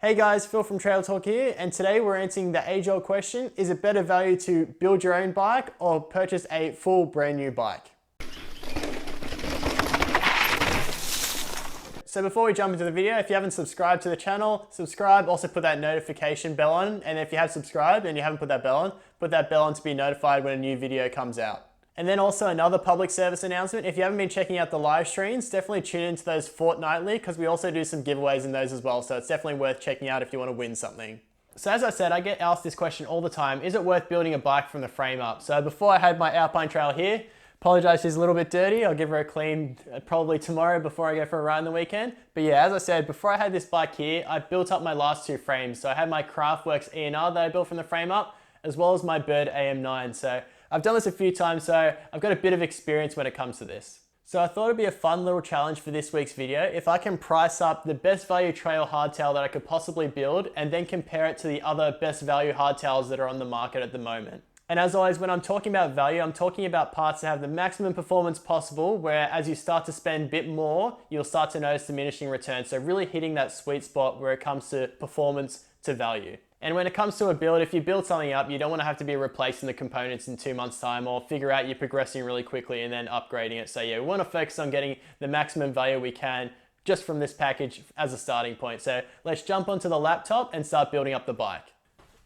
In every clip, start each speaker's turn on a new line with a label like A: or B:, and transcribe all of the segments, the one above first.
A: Hey guys, Phil from Trail Talk here, and today we're answering the age-old question, is it better value to build your own bike or purchase a full brand new bike? So before we jump into the video, if you haven't subscribed to the channel, subscribe, also put that notification bell on, and if you have subscribed and you haven't put that bell on, put that bell on to be notified when a new video comes out. And then also another public service announcement, if you haven't been checking out the live streams, definitely tune into those fortnightly because we also do some giveaways in those as well, so it's definitely worth checking out if you want to win something. So as I said, I get asked this question all the time, is it worth building a bike from the frame up? So before I had my Alpine Trail here, apologize, she's a little bit dirty, I'll give her a clean probably tomorrow before I go for a ride on the weekend. But yeah, as I said, before I had this bike here, I built up my last two frames. So I had my Craftworks ENR that I built from the frame up, as well as my Bird AM9. So I've done this a few times, so I've got a bit of experience when it comes to this. So I thought it'd be a fun little challenge for this week's video if I can price up the best value trail hardtail that I could possibly build and then compare it to the other best value hardtails that are on the market at the moment. And as always, when I'm talking about value, I'm talking about parts that have the maximum performance possible, where as you start to spend a bit more, you'll start to notice diminishing returns. So really hitting that sweet spot where it comes to performance to value. And when it comes to a build, if you build something up, you don't want to have to be replacing the components in 2 months' time or figure out you're progressing really quickly and then upgrading it. So yeah, we want to focus on getting the maximum value we can just from this package as a starting point. So let's jump onto the laptop and start building up the bike.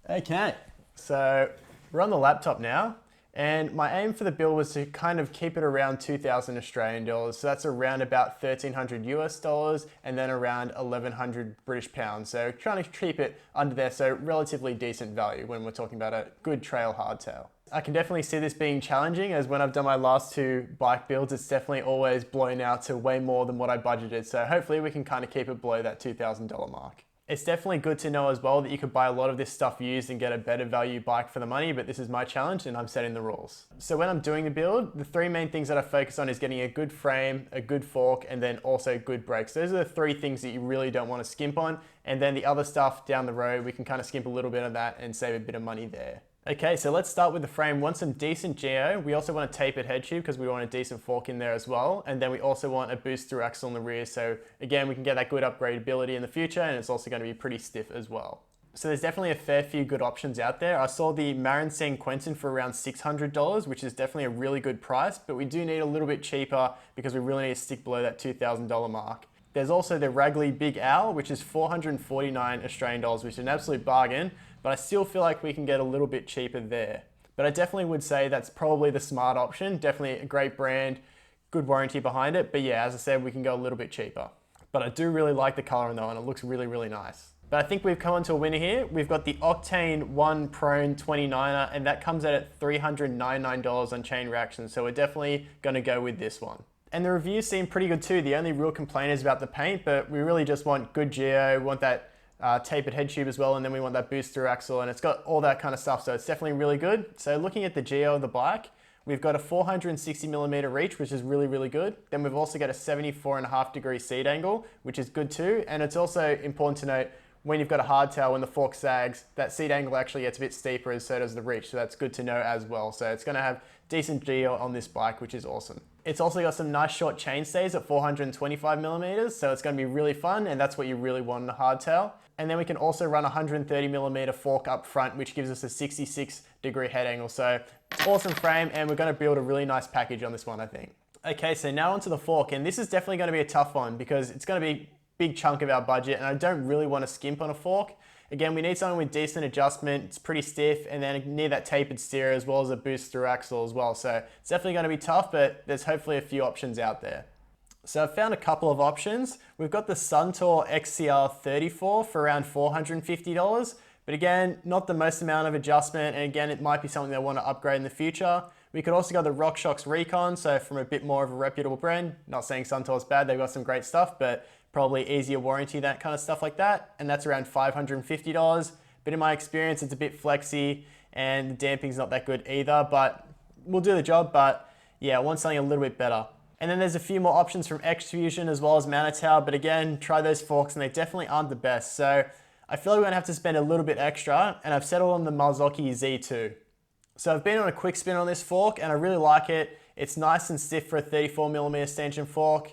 A: Okay, so we're on the laptop now, and my aim for the build was to kind of keep it around 2,000 Australian dollars. So that's around about 1,300 US dollars and then around 1,100 British pounds. So trying to keep it under there, so relatively decent value when we're talking about a good trail hardtail. I can definitely see this being challenging, as when I've done my last two bike builds, it's definitely always blown out to way more than what I budgeted. So hopefully we can kind of keep it below that $2,000 mark. It's definitely good to know as well that you could buy a lot of this stuff used and get a better value bike for the money, but this is my challenge and I'm setting the rules. So when I'm doing the build, the three main things that I focus on is getting a good frame, a good fork, and then also good brakes. Those are the three things that you really don't want to skimp on. And then the other stuff down the road, we can kind of skimp a little bit on that and save a bit of money there. Okay, so let's start with the frame. We want some decent geo. We also want a tapered head tube because we want a decent fork in there as well. And then we also want a boost through axle in the rear. So again, we can get that good upgradability in the future, and it's also going to be pretty stiff as well. So there's definitely a fair few good options out there. I saw the Marantsen Quentin for around $600, which is definitely a really good price, but we do need a little bit cheaper because we really need to stick below that $2,000 mark. There's also the Ragley Big Owl, which is 449 Australian dollars, which is an absolute bargain, but I still feel like we can get a little bit cheaper there. But I definitely would say that's probably the smart option. Definitely a great brand, good warranty behind it. But yeah, as I said, we can go a little bit cheaper. But I do really like the color though, and it looks really, really nice. But I think we've come onto a winner here. We've got the Octane 1 Prone 29er, and that comes out at $399 on Chain Reaction. So we're definitely gonna go with this one. And the reviews seem pretty good too. The only real complaint is about the paint, but we really just want good geo. We want that tapered head tube as well, and then we want that boost through axle, and it's got all that kind of stuff, so it's definitely really good. So looking at the geo of the bike, we've got a 460mm reach, which is really, really good. Then we've also got a 74.5-degree seat angle, which is good too. And it's also important to note, when you've got a hardtail, when the fork sags, that seat angle actually gets a bit steeper, and so does the reach. So that's good to know as well. So it's gonna have decent geo on this bike, which is awesome. It's also got some nice short chain stays at 425mm, so it's gonna be really fun, and that's what you really want in a hardtail. And then we can also run a 130mm fork up front, which gives us a 66-degree head angle. So awesome frame, and we're gonna build a really nice package on this one, I think. Okay, so now onto the fork, and this is definitely gonna be a tough one because it's gonna be a big chunk of our budget, and I don't really wanna skimp on a fork. Again, we need something with decent adjustment, it's pretty stiff, and then near that tapered steer as well as a boost through axle as well. So it's definitely gonna be tough, but there's hopefully a few options out there. So I've found a couple of options. We've got the Suntour XCR34 for around $450, but again, not the most amount of adjustment, and again, it might be something they want to upgrade in the future. We could also go the RockShox Recon, so from a bit more of a reputable brand. Not saying Suntour's bad, they've got some great stuff, but probably easier warranty, that kind of stuff like that, and that's around $550. But in my experience, it's a bit flexy, and the damping's not that good either, but we'll do the job. But yeah, I want something a little bit better. And then there's a few more options from X-Fusion as well as Manitow, but again, try those forks and they definitely aren't the best. So I feel like we're gonna have to spend a little bit extra, and I've settled on the Marzocchi Z2. So I've been on a quick spin on this fork and I really like it. It's nice and stiff for a 34mm stanchion fork.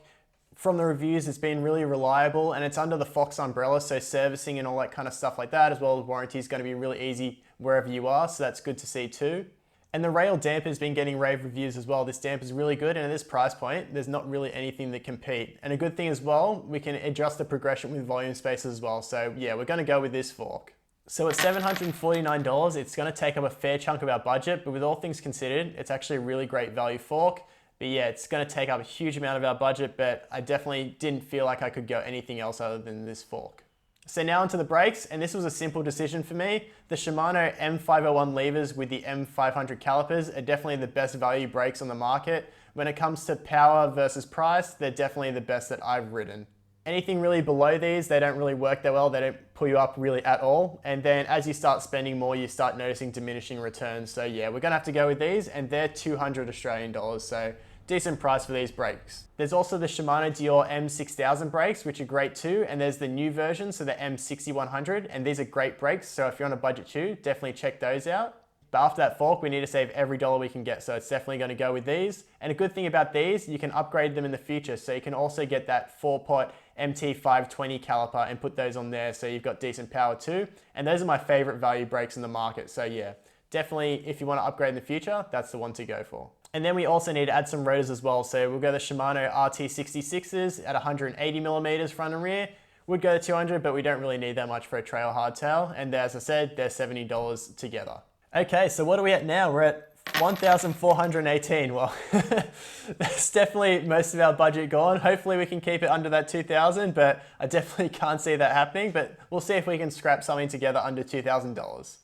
A: From the reviews, it's been really reliable and it's under the Fox umbrella, so servicing and all that kind of stuff like that, as well as warranty, is going to be really easy wherever you are, so that's good to see too. And the rail damper has been getting rave reviews as well. This damper is really good, and at this price point, there's not really anything that compete. And a good thing as well, we can adjust the progression with volume spaces as well. So yeah, we're going to go with this fork. So at $749, it's going to take up a fair chunk of our budget, but with all things considered, it's actually a really great value fork. But yeah, it's going to take up a huge amount of our budget, but I definitely didn't feel like I could go anything else other than this fork. So now onto the brakes, and this was a simple decision for me. The Shimano M501 levers with the M500 calipers are definitely the best value brakes on the market. When it comes to power versus price, they're definitely the best that I've ridden. Anything really below these, they don't really work that well. They don't pull you up really at all. And then as you start spending more, you start noticing diminishing returns. So yeah, we're gonna have to go with these, and they're 200 Australian dollars. So decent price for these brakes. There's also the Shimano Dior M6000 brakes, which are great too. And there's the new version, so the M6100, and these are great brakes. So if you're on a budget too, definitely check those out. But after that fork, we need to save every dollar we can get. So it's definitely going to go with these. And a good thing about these, you can upgrade them in the future. So you can also get that 4-pot MT520 caliper and put those on there. So you've got decent power too. And those are my favorite value brakes in the market. So yeah, definitely if you want to upgrade in the future, that's the one to go for. And then we also need to add some rotors as well. So we'll go the Shimano RT66s at 180 millimeters front and rear. Would go to 200, but we don't really need that much for a trail hardtail. And as I said, they're $70 together. Okay, so what are we at now? We're at 1,418. Well, that's definitely most of our budget gone. Hopefully we can keep it under that 2,000, but I definitely can't see that happening. But we'll see if we can scrap something together under $2,000.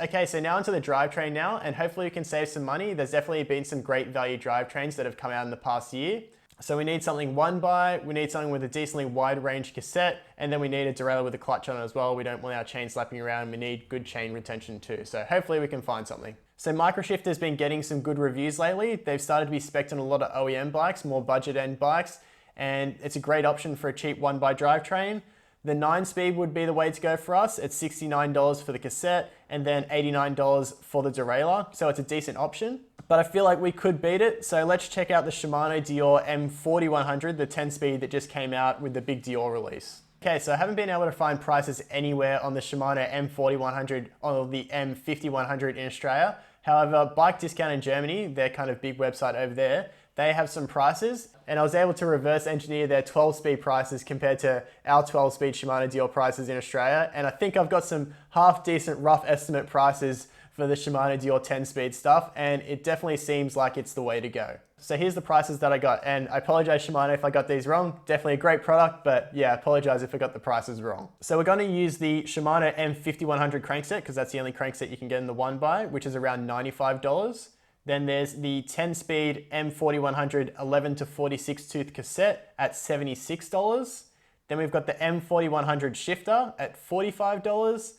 A: Okay, so now into the drivetrain now, and hopefully we can save some money. There's definitely been some great value drivetrains that have come out in the past year. So we need something one by, we need something with a decently wide range cassette, and then we need a derailleur with a clutch on it as well. We don't want our chain slapping around. We need good chain retention too. So hopefully we can find something. So Microshifter has been getting some good reviews lately. They've started to be spec'd on a lot of OEM bikes, more budget end bikes, and it's a great option for a cheap one by drivetrain. The 9-speed would be the way to go for us. It's $69 for the cassette and then $89 for the derailleur. So it's a decent option, but I feel like we could beat it. So let's check out the Shimano Dior M4100, the 10-speed that just came out with the big Dior release. Okay, so I haven't been able to find prices anywhere on the Shimano M4100 or the M5100 in Australia. However, Bike Discount in Germany, their kind of big website over there, they have some prices, and I was able to reverse engineer their 12-speed prices compared to our 12-speed Shimano Dior prices in Australia. And I think I've got some half decent rough estimate prices for the Shimano Dior 10-speed stuff, and it definitely seems like it's the way to go. So here's the prices that I got, and I apologize Shimano if I got these wrong. Definitely a great product, but yeah, I apologize if I got the prices wrong. So we're gonna use the Shimano M5100 crankset, because that's the only crankset you can get in the one by, which is around $95. Then there's the 10-speed M4100 11 to 46 tooth cassette at $76. Then we've got the M4100 shifter at $45.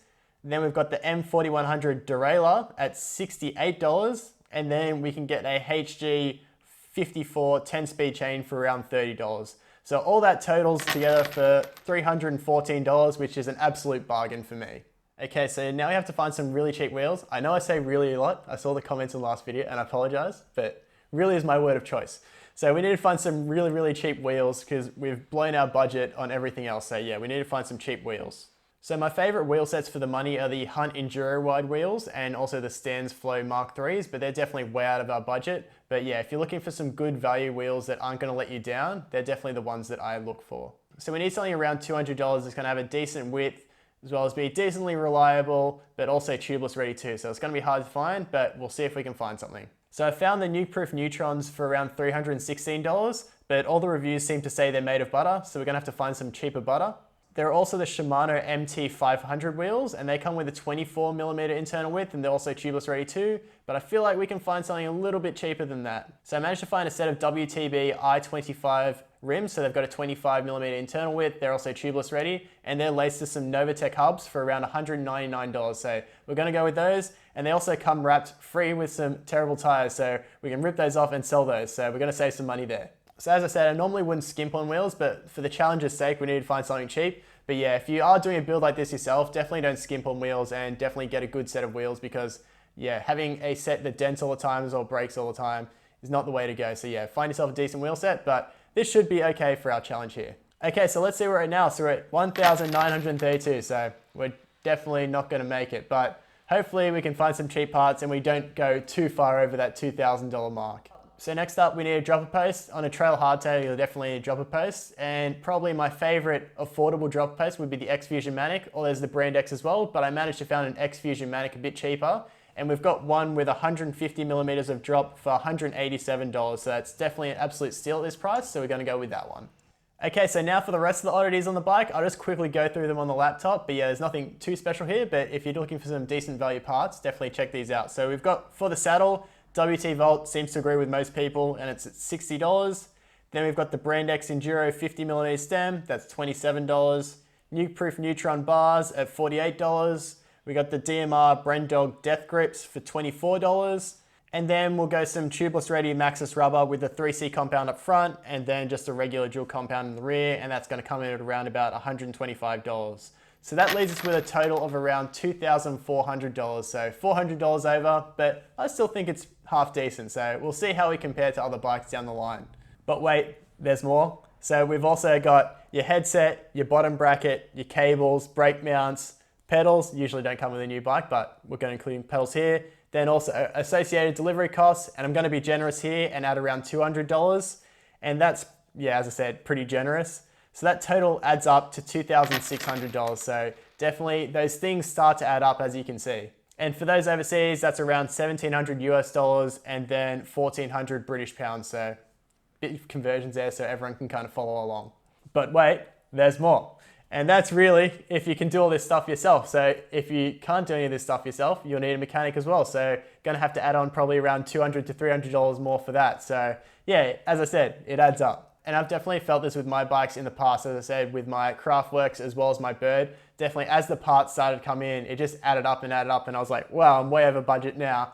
A: Then we've got the M4100 derailleur at $68. And then we can get a HG 54 10-speed chain for around $30. So all that totals together for $314, which is an absolute bargain for me. Okay, so now we have to find some really cheap wheels. I know I say really a lot. I saw the comments in the last video and I apologize, but really is my word of choice. So we need to find some really, really cheap wheels because we've blown our budget on everything else. So yeah, we need to find some cheap wheels. So my favorite wheel sets for the money are the Hunt Enduro wide wheels and also the Stans Flow Mark IIIs, but they're definitely way out of our budget. But yeah, if you're looking for some good value wheels that aren't gonna let you down, they're definitely the ones that I look for. So we need something around $200 that's gonna have a decent width, as well as be decently reliable, but also tubeless ready too. So it's gonna be hard to find, but we'll see if we can find something. So I found the nuke-proof Neutrons for around $316, but all the reviews seem to say they're made of butter, so we're gonna have to find some cheaper butter. There are also the Shimano MT500 wheels, and they come with a 24mm internal width, and they're also tubeless ready too, but I feel like we can find something a little bit cheaper than that. So I managed to find a set of WTB I-25 rims, so they've got a 25mm internal width, they're also tubeless ready, and they're laced to some Novatec hubs for around $199. So we're gonna go with those, and they also come wrapped free with some terrible tires, so we can rip those off and sell those, so we're gonna save some money there. So as I said, I normally wouldn't skimp on wheels, but for the challenge's sake, we need to find something cheap. But yeah, if you are doing a build like this yourself, definitely don't skimp on wheels and definitely get a good set of wheels because yeah, having a set that dents all the time or breaks all the time is not the way to go. So yeah, find yourself a decent wheel set, but this should be okay for our challenge here. Okay, so let's see where we're at now. So we're at 1,932, so we're definitely not gonna make it, but hopefully we can find some cheap parts and we don't go too far over that $2,000 mark. So next up, we need a dropper post. On a trail hardtail, you'll definitely need a dropper post. And probably my favorite affordable dropper post would be the X Fusion Manic, or there's the Brand X as well, but I managed to find an X Fusion Manic a bit cheaper. And we've got one with 150 millimeters of drop for $187. So that's definitely an absolute steal at this price. So we're gonna go with that one. Okay, so now for the rest of the oddities on the bike, I'll just quickly go through them on the laptop. But yeah, there's nothing too special here, but if you're looking for some decent value parts, definitely check these out. So we've got, for the saddle, WT Volt seems to agree with most people, and it's at $60. Then we've got the Brand X Enduro 50mm stem, that's $27. Nuke-proof Neutron bars at $48. We got the DMR Brendog Death Grips for $24. And then we'll go some tubeless ready Maxxis rubber with the 3C compound up front, and then just a regular dual compound in the rear, and that's gonna come in at around about $125. So that leaves us with a total of around $2,400. So $400 over, but I still think it's half decent. So we'll see how we compare to other bikes down the line. But wait, there's more. So we've also got your headset, your bottom bracket, your cables, brake mounts, pedals. Usually don't come with a new bike, but we're going to include pedals here. Then also associated delivery costs, and I'm going to be generous here and add around $200. And that's, yeah, as I said, pretty generous. So that total adds up to $2,600. So definitely those things start to add up, as you can see. And for those overseas, that's around 1,700 US dollars and then 1,400 British pounds. So bit of conversions there so everyone can kind of follow along. But wait, there's more. And that's really if you can do all this stuff yourself. So if you can't do any of this stuff yourself, you'll need a mechanic as well. So gonna have to add on probably around $200 to $300 more for that. So yeah, as I said, it adds up. And I've definitely felt this with my bikes in the past, as I said, with my Craftworks as well as my Bird. Definitely as the parts started to come in, it just added up and added up, and I was like, wow, I'm way over budget now.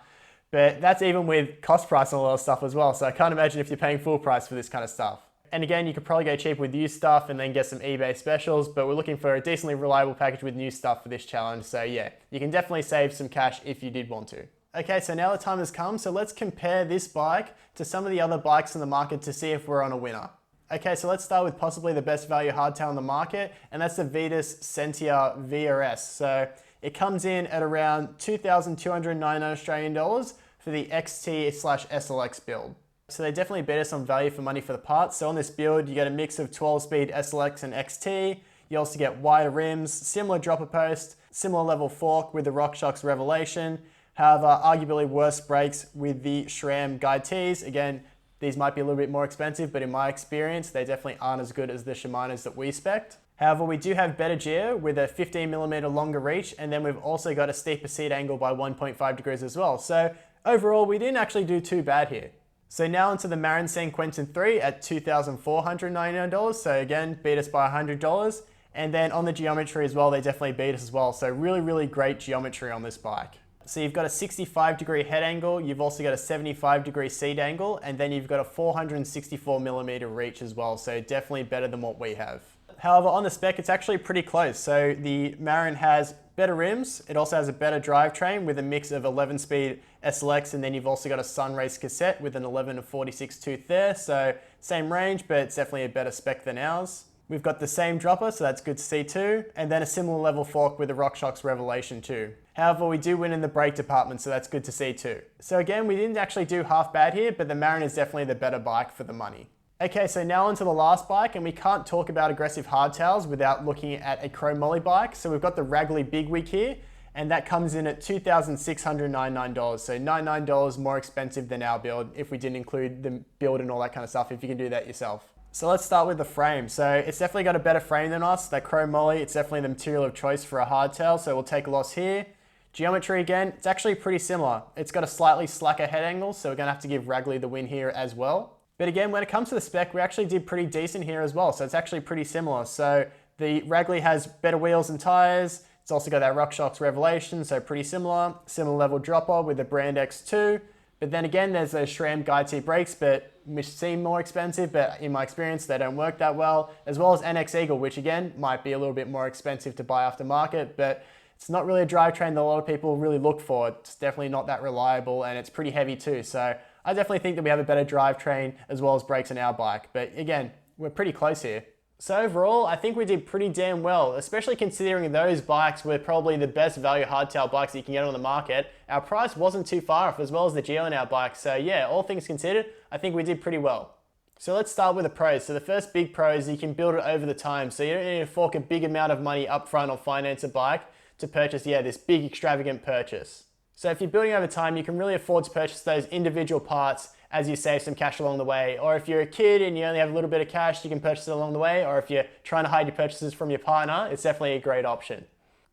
A: But that's even with cost price and a lot of stuff as well. So I can't imagine if you're paying full price for this kind of stuff. And again, you could probably go cheap with used stuff and then get some eBay specials, but we're looking for a decently reliable package with new stuff for this challenge. So yeah, you can definitely save some cash if you did want to. Okay, so now the time has come. So let's compare this bike to some of the other bikes in the market to see if we're on a winner. Okay, so let's start with possibly the best value hardtail on the market, and that's the Vitus Sentia VRS. So it comes in at around 2,299 Australian dollars for the XT/SLX build. So they definitely beat us on value for money for the parts. So on this build, you get a mix of 12-speed SLX and XT. You also get wider rims, similar dropper post, similar level fork with the RockShox Revelation. However, arguably worse brakes with the SRAM Guide Ts. Again, these might be a little bit more expensive, but in my experience, they definitely aren't as good as the Shimanos that we spec'd. However, we do have better gear with a 15mm longer reach, and then we've also got a steeper seat angle by 1.5 degrees as well. So overall, we didn't actually do too bad here. So now onto the Marin Quentin 3 at $2,499. So again, beat us by $100. And then on the geometry as well, they definitely beat us as well. So really, really great geometry on this bike. So you've got a 65-degree head angle, you've also got a 75-degree seat angle, and then you've got a 464mm reach as well, so definitely better than what we have. However, on the spec, it's actually pretty close. So the Marin has better rims, it also has a better drivetrain with a mix of 11-speed SLX, and then you've also got a Sunrace cassette with an 11 to 46 tooth there, so same range, but it's definitely a better spec than ours. We've got the same dropper, so that's good to see too, and then a similar level fork with the RockShox Revelation too. However, we do win in the brake department, so that's good to see too. So again, we didn't actually do half bad here, but the Marin is definitely the better bike for the money. Okay, so now onto the last bike, and we can't talk about aggressive hardtails without looking at a chromoly bike. So we've got the Wraggley Bigwig here, and that comes in at $2,699. So $99 more expensive than our build if we didn't include the build and all that kind of stuff, if you can do that yourself. So let's start with the frame. So it's definitely got a better frame than us. That chromoly, it's definitely the material of choice for a hardtail, so we'll take a loss here. Geometry again, it's actually pretty similar. It's got a slightly slacker head angle, so we're gonna have to give Wraggley the win here as well. But again, when it comes to the spec, we actually did pretty decent here as well, so it's actually pretty similar. So the Wraggley has better wheels and tires. It's also got that RockShox Revelation, so pretty similar. Similar level dropper with the Brand X2. But then again, there's those SRAM Guide T brakes, but which seem more expensive, but in my experience, they don't work that well. As well as NX Eagle, which again, might be a little bit more expensive to buy aftermarket, but it's not really a drivetrain that a lot of people really look for. It's definitely not that reliable, and it's pretty heavy too. So I definitely think that we have a better drivetrain as well as brakes on our bike. But again, we're pretty close here. So overall, I think we did pretty damn well, especially considering those bikes were probably the best value hardtail bikes that you can get on the market. Our price wasn't too far off, as well as the geo on our bike. So yeah, all things considered, I think we did pretty well. So let's start with the pros. So the first big pro is you can build it over the time. So you don't need to fork a big amount of money up front or finance a bike to purchase, this big extravagant purchase. So if you're building over time, you can really afford to purchase those individual parts as you save some cash along the way. Or if you're a kid and you only have a little bit of cash, you can purchase it along the way. Or if you're trying to hide your purchases from your partner, it's definitely a great option.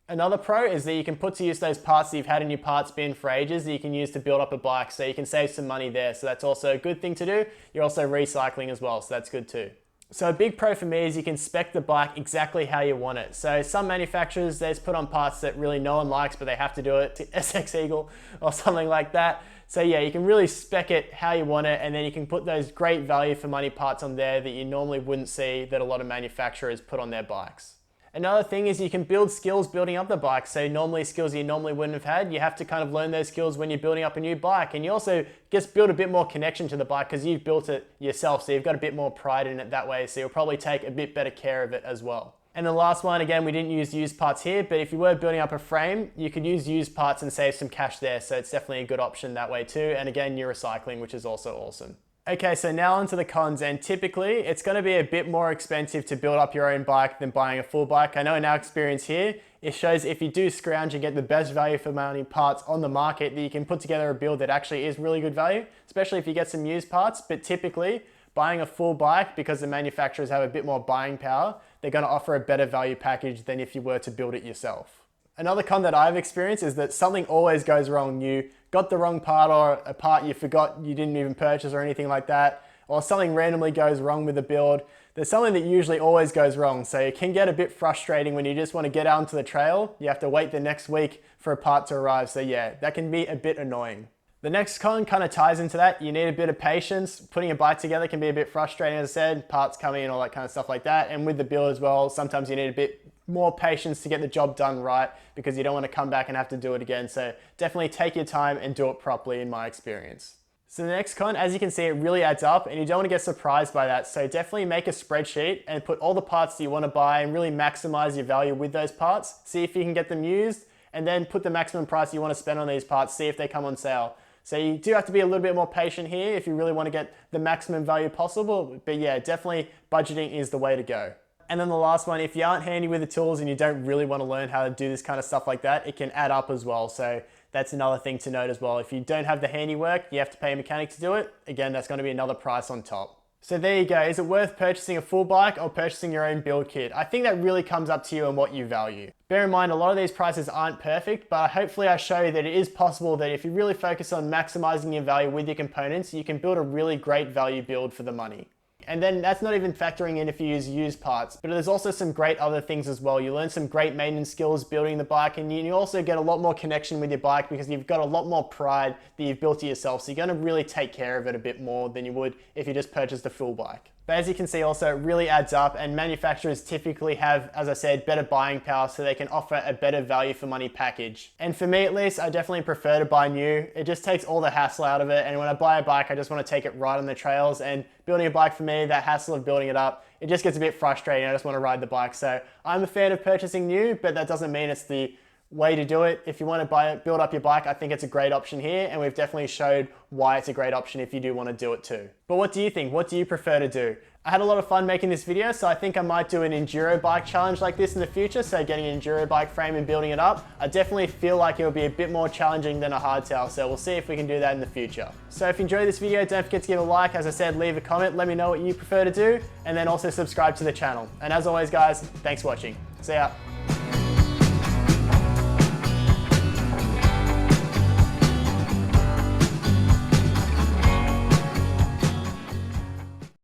A: Another pro is that you can put to use those parts that you've had in your parts bin for ages that you can use to build up a bike, so you can save some money there. So that's also a good thing to do. You're also recycling as well, so that's good too. So a big pro for me is you can spec the bike exactly how you want it. So some manufacturers, they just put on parts that really no one likes, but they have to do it, to SX Eagle or something like that. So yeah, you can really spec it how you want it, and then you can put those great value for money parts on there that you normally wouldn't see that a lot of manufacturers put on their bikes. Another thing is you can build skills building up the bike. So normally skills you normally wouldn't have had, you have to kind of learn those skills when you're building up a new bike. And you also just build a bit more connection to the bike because you've built it yourself. So you've got a bit more pride in it that way. So you'll probably take a bit better care of it as well. And the last one, again, we didn't use used parts here, but if you were building up a frame, you could use used parts and save some cash there. So it's definitely a good option that way too. And again, you're recycling, which is also awesome. Okay, so now onto the cons, and typically it's going to be a bit more expensive to build up your own bike than buying a full bike. I know in our experience here, it shows if you do scrounge and get the best value for money parts on the market, that you can put together a build that actually is really good value, especially if you get some used parts. But typically buying a full bike, because the manufacturers have a bit more buying power, they're going to offer a better value package than if you were to build it yourself. Another con that I've experienced is that something always goes wrong. You got the wrong part, or a part you forgot you didn't even purchase or anything like that, or something randomly goes wrong with the build. There's something that usually always goes wrong. So it can get a bit frustrating when you just want to get out onto the trail. You have to wait the next week for a part to arrive. So yeah, that can be a bit annoying. The next con kind of ties into that. You need a bit of patience. Putting a bike together can be a bit frustrating, as I said, parts coming in, all that kind of stuff like that. And with the build as well, sometimes you need a bit more patience to get the job done right, because you don't want to come back and have to do it again. So definitely take your time and do it properly, in my experience. So the next con, as you can see, it really adds up, and you don't want to get surprised by that. So definitely make a spreadsheet and put all the parts that you want to buy and really maximize your value with those parts. See if you can get them used, and then put the maximum price you want to spend on these parts, see if they come on sale. So you do have to be a little bit more patient here if you really want to get the maximum value possible. But yeah, definitely budgeting is the way to go. And then the last one, if you aren't handy with the tools and you don't really want to learn how to do this kind of stuff like that, it can add up as well. So that's another thing to note as well. If you don't have the handiwork, you have to pay a mechanic to do it. Again, that's going to be another price on top. So there you go. Is it worth purchasing a full bike or purchasing your own build kit? I think that really comes up to you and what you value. Bear in mind, a lot of these prices aren't perfect, but hopefully I show you that it is possible that if you really focus on maximizing your value with your components, you can build a really great value build for the money. And then that's not even factoring in if you use used parts, but there's also some great other things as well. You learn some great maintenance skills building the bike, and you also get a lot more connection with your bike because you've got a lot more pride that you've built to yourself. So you're going to really take care of it a bit more than you would if you just purchased a full bike. But as you can see also, it really adds up, and manufacturers typically have, as I said, better buying power, so they can offer a better value for money package. And for me at least, I definitely prefer to buy new. It just takes all the hassle out of it, and when I buy a bike, I just want to take it right on the trails. And building a bike for me, that hassle of building it up, it just gets a bit frustrating. I just want to ride the bike. So I'm a fan of purchasing new, but that doesn't mean it's the way to do it. If you want to build up your bike, I think it's a great option here, and we've definitely showed why it's a great option if you do want to do it too. But what do you think? What do you prefer to do? I had a lot of fun making this video, so I think I might do an enduro bike challenge like this in the future. So getting an enduro bike frame and building it up, I definitely feel like it will be a bit more challenging than a hardtail. So we'll see if we can do that in the future. So if you enjoyed this video, don't forget to give a like. As I said, leave a comment, let me know what you prefer to do, and then also subscribe to the channel. And as always guys, thanks for watching. See ya.